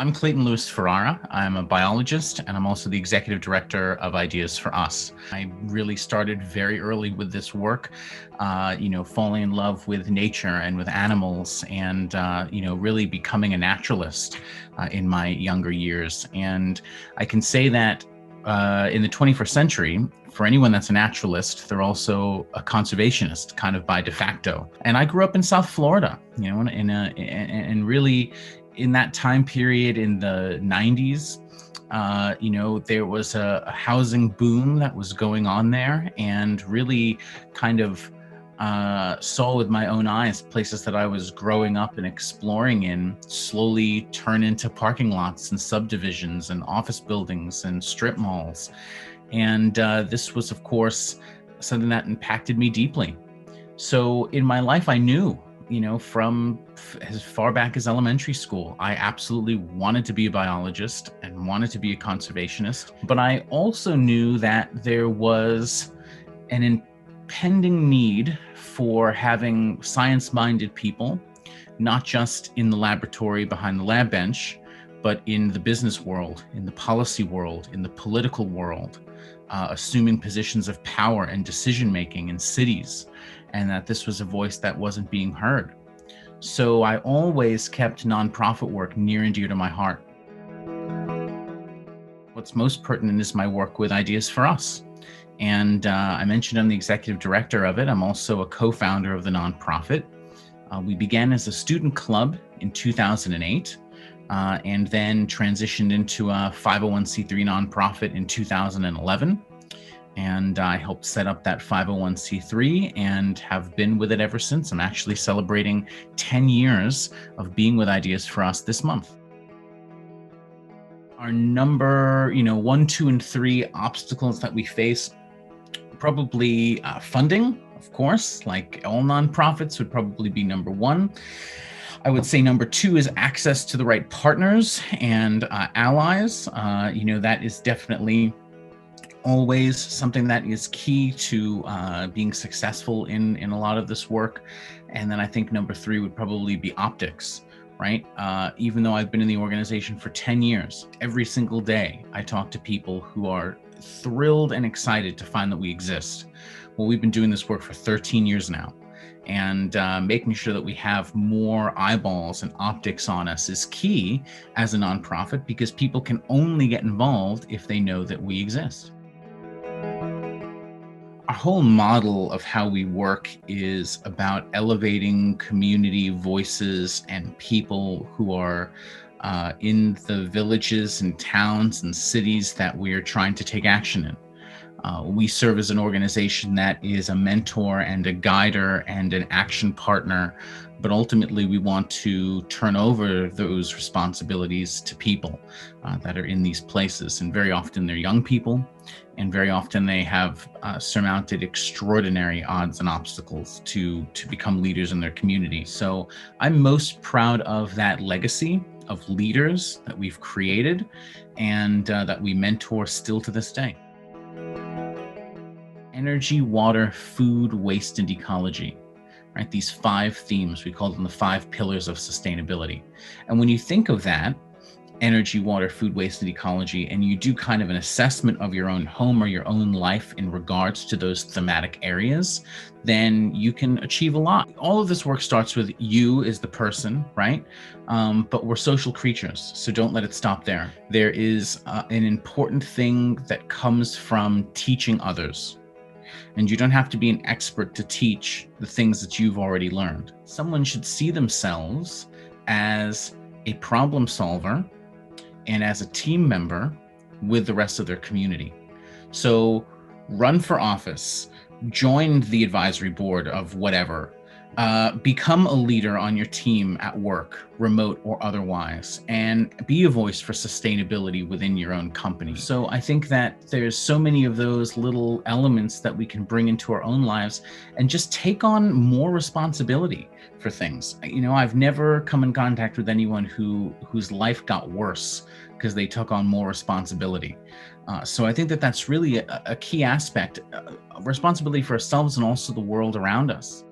I'm Clayton Ferrara. I'm a biologist, and I'm also the executive director of Ideas for Us. I really started very early with this work, falling in love with nature and with animals, and really becoming a naturalist in my younger years. And I can say that in the 21st century, for anyone that's a naturalist, they're also a conservationist, kind of by de facto. And I grew up in South Florida, and really in that time period in the 90s, there was a housing boom that was going on there, and really kind of saw with my own eyes places that I was growing up and exploring in slowly turn into parking lots and subdivisions and office buildings and strip malls. And this was, of course, something that impacted me deeply. So in my life, I knew, from as far back as elementary school, I absolutely wanted to be a biologist and wanted to be a conservationist. But I also knew that there was an impending need for having science-minded people, not just in the laboratory behind the lab bench, but in the business world, in the policy world, in the political world, assuming positions of power and decision-making in cities, and that this was a voice that wasn't being heard. So I always kept nonprofit work near and dear to my heart. What's most pertinent is my work with Ideas for Us. And I mentioned I'm the executive director of it. I'm also a co-founder of the nonprofit. We began as a student club in 2008. And then transitioned into a 501c3 nonprofit in 2011. And I helped set up that 501c3 and have been with it ever since. I'm actually celebrating 10 years of being with Ideas for Us this month. Our number, 1, 2, and 3 obstacles that we face, probably funding, of course, like all nonprofits would probably be number 1. I would say number 2 is access to the right partners and allies. That is definitely always something that is key to being successful in a lot of this work. And then I think number 3 would probably be optics, right? Even though I've been in the organization for 10 years, every single day I talk to people who are thrilled and excited to find that we exist. Well, we've been doing this work for 13 years now. And making sure that we have more eyeballs and optics on us is key as a nonprofit, because people can only get involved if they know that we exist. Our whole model of how we work is about elevating community voices and people who are in the villages and towns and cities that we are trying to take action in. We serve as an organization that is a mentor and a guider and an action partner, but ultimately we want to turn over those responsibilities to people that are in these places. And very often they're young people, and very often they have surmounted extraordinary odds and obstacles to become leaders in their community. So I'm most proud of that legacy of leaders that we've created and that we mentor still to this day. Energy, water, food, waste, and ecology, right? These 5 themes, we call them the 5 pillars of sustainability. And when you think of that, energy, water, food, waste, and ecology, and you do kind of an assessment of your own home or your own life in regards to those thematic areas, then you can achieve a lot. All of this work starts with you as the person, right? But we're social creatures, so don't let it stop there. There is an important thing that comes from teaching others. And you don't have to be an expert to teach the things that you've already learned. Someone should see themselves as a problem solver and as a team member with the rest of their community. So run for office, join the advisory board of whatever, become a leader on your team at work, remote or otherwise, and be a voice for sustainability within your own company. So I think that there's so many of those little elements that we can bring into our own lives and just take on more responsibility for things. I've never come in contact with anyone whose life got worse because they took on more responsibility. So I think that that's really a key aspect, responsibility for ourselves and also the world around us.